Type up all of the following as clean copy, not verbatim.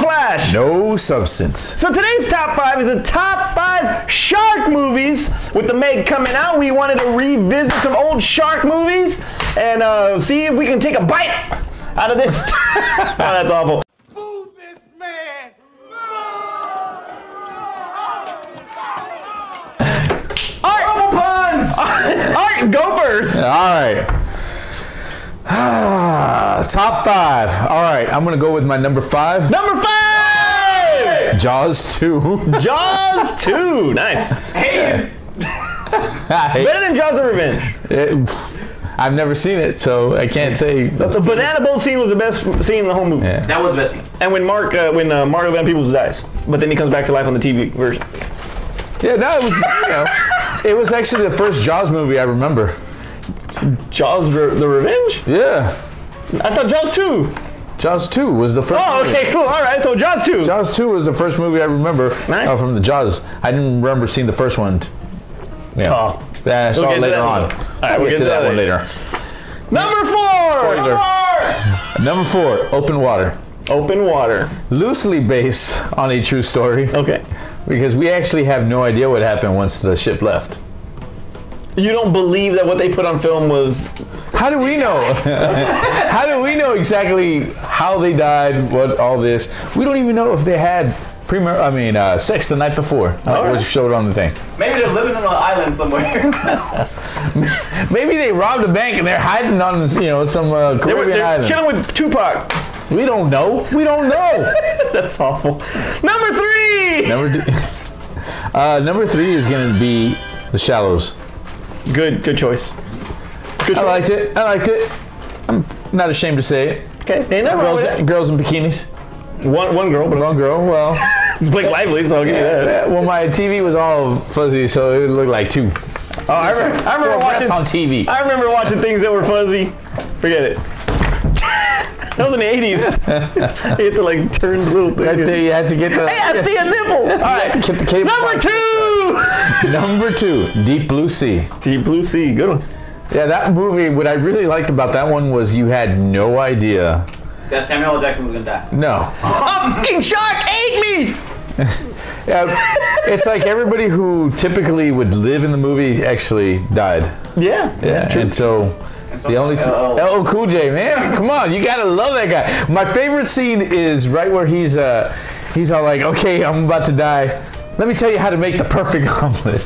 flash. No substance. So today's top 5 is the top 5 shark movies. With the Meg coming out, we wanted to revisit some old shark movies and see if we can take a bite out of this. Oh, that's awful. Fool this man! All right, go first. All right. Top 5. All right, I'm going to go with my number 5. Number 5! Jaws 2. Jaws 2. Nice. Hey! Better than Jaws of Revenge. I've never seen it, so I can't say. The banana boat scene was the best scene in the whole movie. Yeah. That was the best scene. And when Mario Van Peebles dies, but then he comes back to life on the TV version. Yeah, no, it was, it was actually the first Jaws movie I remember. Jaws the Revenge? Yeah. I thought Jaws 2. Jaws 2 was the first Oh, movie. okay, cool. All right, so Jaws 2. Jaws 2 was the first movie I remember Nice. from the Jaws. I didn't remember seeing the first one. Yeah. Oh. I saw it later on. All right, We'll get to that one later. Number 4. Number 4, Open Water. Open Water. Loosely based on a true story. Okay. Because we actually have no idea what happened once the ship left. You don't believe that what they put on film was... How do we know? How do we know exactly how they died, what all this? We don't even know if they had sex the night before. Like it was showed on the thing. Maybe they're living on an island somewhere. Maybe they robbed a bank and they're hiding on some Caribbean They're island. chilling with Tupac. We don't know. We don't know. That's awful. Number 3. Number 3 is going to be The Shallows. Good choice. Good choice. I liked it. I'm not ashamed to say it. Okay. Ain't nothing wrong with it. Girls in bikinis. One girl, but One girl. Well, it's Blake Lively, so I'll give you that. well, my TV was all fuzzy, so it looked like 2. Oh, I remember breasts watching on TV. I remember watching things that were fuzzy. Forget it. That was in the 80s. You had to like turn the little thing. Right there, you had to get the. Hey, I see a nipple. All right. Get the cable. Number 2. Number 2, Deep Blue Sea. Deep Blue Sea. Good one. Yeah, that movie, what I really liked about that one was you had no idea. That Samuel L. Jackson was gonna die. No. A fucking shark ate me. Yeah, it's like everybody who typically would live in the movie actually died. Yeah. Yeah, and so the only LL Cool J, man, come on, you gotta love that guy. My favorite scene is right where he's all like, okay, I'm about to die. Let me tell you how to make the perfect omelet.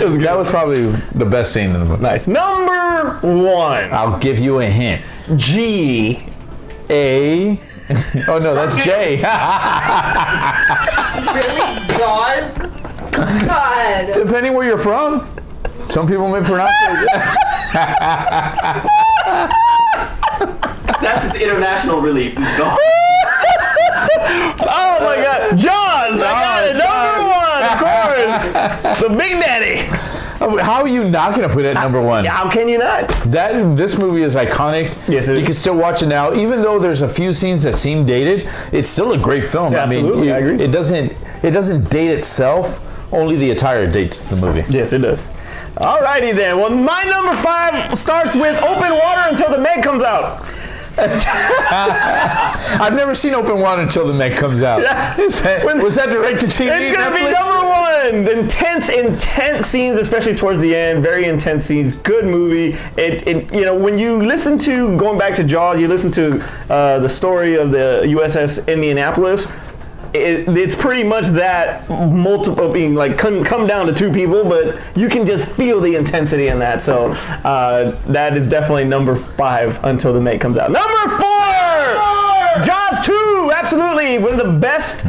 That was probably the best scene in the movie. Nice. Number 1. I'll give you a hint. G. A. Oh no, that's J. Really? Jaws? God. Depending where you're from, some people may pronounce it. That's his international release. He's gone. Oh my God. Jaws. I got it. Number 1, of course. The Big Daddy. How are you not going to put it at number 1? How can you not? This movie is iconic. Yes, it is. You can still watch it now, even though there's a few scenes that seem dated. It's still a great film. Yeah, absolutely, I agree. It doesn't date itself. Only the attire dates the movie. Yes, it does. Alrighty then. Well, my number 5 starts with Open Water until the Meg comes out. I've never seen Open Water until the Meg comes out. Yeah. Was that direct to TV? It's gonna be number 1. Intense scenes, especially towards the end. Very intense scenes. Good movie. When you listen to going back to Jaws, you listen to the story of the USS Indianapolis. It's pretty much that multiple being like come down to 2 people, but you can just feel the intensity in that. So that is definitely number 5 until the Meg comes out. Number 4, Jaws 2, absolutely one of the best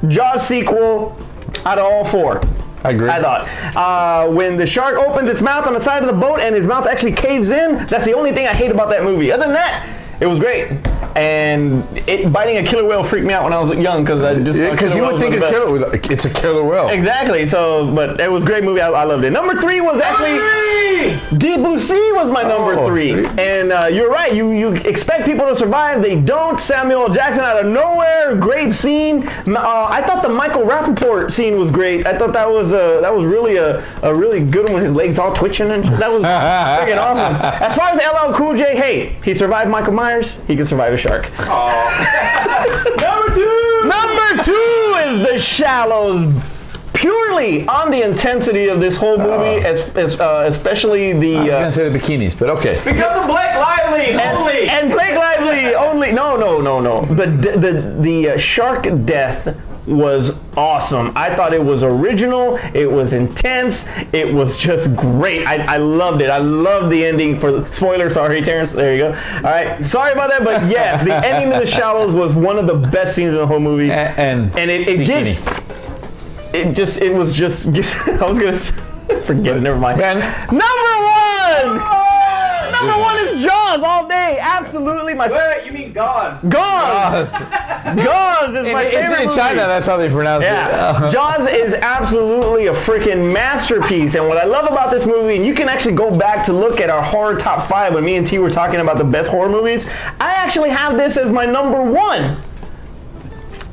Jaws sequel out of all 4. I agree. I thought when the shark opens its mouth on the side of the boat and his mouth actually caves in, that's the only thing I hate about that movie. Other than that, it was great. And biting a killer whale freaked me out when I was young because you would think it's a killer whale. Exactly. So, but it was a great movie. I loved it. Number 3 was actually Deep Blue Sea was my number 3. And you're right. You expect people to survive. They don't. Samuel L. Jackson out of nowhere. Great scene. I thought the Michael Rappaport scene was great. I thought that was really a really good one. His legs all twitching and that was freaking awesome. As far as LL Cool J, hey, he survived Michael Myers. He can survive a shark. Number 2! Number 2 is The Shallows. Purely on the intensity of this whole movie, especially the. I was gonna say the bikinis, but okay. Because of Blake Lively only! And Blake Lively only. No. The shark death was awesome. I thought it was original. It was intense. It was just great. I loved it. I loved the ending. For spoiler, sorry, Terrence. There you go. All right, sorry about that, but yes, the ending of The Shallows was one of the best scenes in the whole movie. And it gives. It was just I was gonna forget. Never mind. Man. Number 1. Number 1 is Jaws all day. Absolutely my. Wait, you mean Gauze? Gauze. Gauze is my favorite in movie. China, that's how they pronounce Yeah, it. Jaws is absolutely a freaking masterpiece. And what I love about this movie, and you can actually go back to look at our horror top 5 when me and T were talking about the best horror movies. I actually have this as my number 1.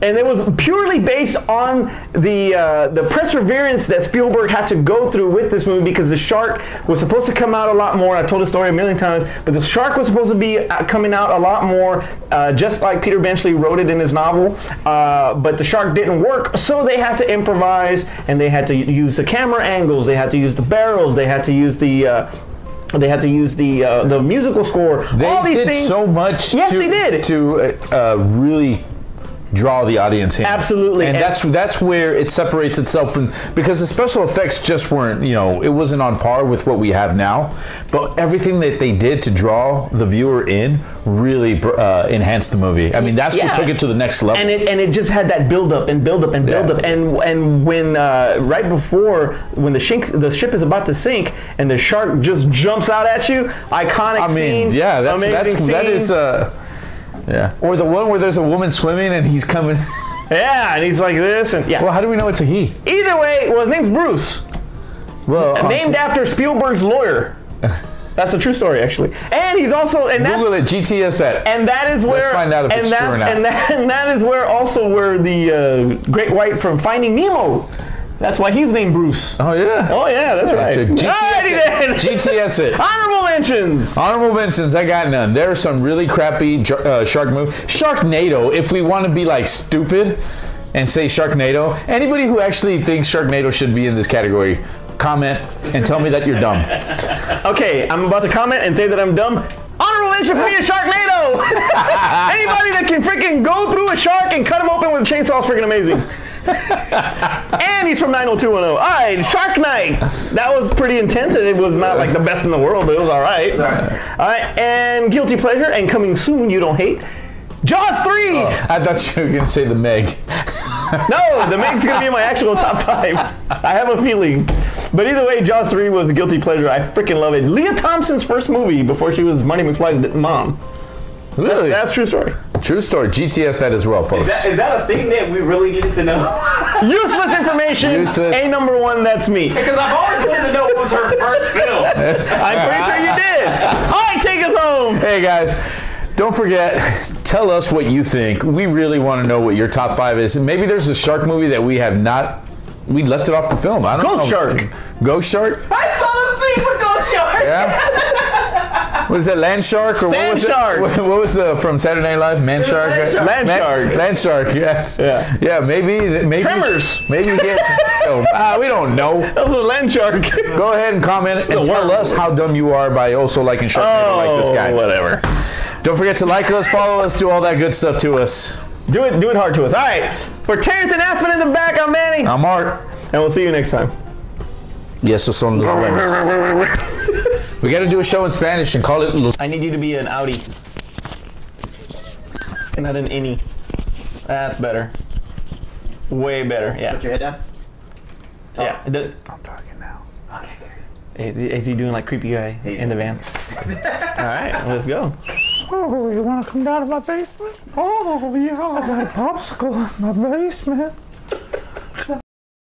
And it was purely based on the perseverance that Spielberg had to go through with this movie, because the shark was supposed to come out a lot more. I've told the story a million times, but the shark was supposed to be coming out a lot more, just like Peter Benchley wrote it in his novel. But the shark didn't work, so they had to improvise, and they had to use the camera angles, they had to use the barrels, they had to use the musical score. They all these did things. so much. Yes, they did. To really draw the audience in. Absolutely. And that's where it separates itself from, because the special effects just weren't, it wasn't on par with what we have now, but everything that they did to draw the viewer in really enhanced the movie. I mean, that's what took it to the next level. And it just had that build up and build up and build up. And when right before when the ship is about to sink and the shark just jumps out at you, iconic scene. Yeah, that is yeah. Or the one where there's a woman swimming and he's coming. Yeah, and he's like this, and yeah. Well, how do we know it's a he? Either way, well, his name's Bruce. Well, named after Spielberg's lawyer. That's a true story, actually. And he's also Google it, GTS that. And that is where. Let's find out if it's true or not. And that is where the great white from Finding Nemo. That's why he's named Bruce. Oh yeah. Oh yeah, that's right. GTS it. Honorable mentions. Honorable mentions. I got none. There are some really crappy shark movies. Sharknado. If we want to be like stupid and say Sharknado, anybody who actually thinks Sharknado should be in this category, comment and tell me that you're dumb. Okay, I'm about to comment and say that I'm dumb. Honorable mention for me is Sharknado. Anybody that can freaking go through a shark and cut him open with a chainsaw is freaking amazing. And he's from 90210. All right, Shark Night. That was pretty intense, and it was not like the best in the world, but it was all right. All right, and Guilty Pleasure, and coming soon, You Don't Hate, Jaws 3. Oh, I thought you were going to say The Meg. No, The Meg's going to be in my actual top 5. I have a feeling. But either way, Jaws 3 was a guilty pleasure. I freaking love it. Leah Thompson's first movie before she was Marty McFly's mom. Really? That's true story. True story. GTS that as well, folks. Is that a thing that we really needed to know? Useless information. Useless. A number 1, that's me. Because I've always wanted to know what was her first film. I'm pretty sure you did. All right, take us home. Hey, guys. Don't forget, tell us what you think. We really want to know what your top 5 is. And maybe there's a shark movie that we have not... We left it off the film. I don't know. Ghost Shark. Ghost Shark? I saw the thing with Ghost Shark. Yeah. Was it Land Shark or Sand what was Shark. it? What was from Saturday Night Live? Man Shark. Land Shark. Land Shark. Yes. Yeah. Yeah. Maybe. Tremors. Maybe get. We don't know. That was a land shark. Go ahead and comment and tell us how dumb you are by also liking Sharknado like this guy. Whatever. Don't forget to like us, follow us, do all that good stuff to us. Do it hard to us. All right. For Terrence and Aspen in the back, I'm Manny. I'm Art. And we'll see you next time. Yes, so son los huevos. We got to do a show in Spanish and call it Los. I need you to be an Audi. Not an innie. That's better. Way better. Yeah. Put your head down. Yeah. I'm talking now. Okay. Is he doing like creepy guy in the van? All right, let's go. Oh, you want to come down to my basement? Oh, yeah. I got a popsicle in my basement.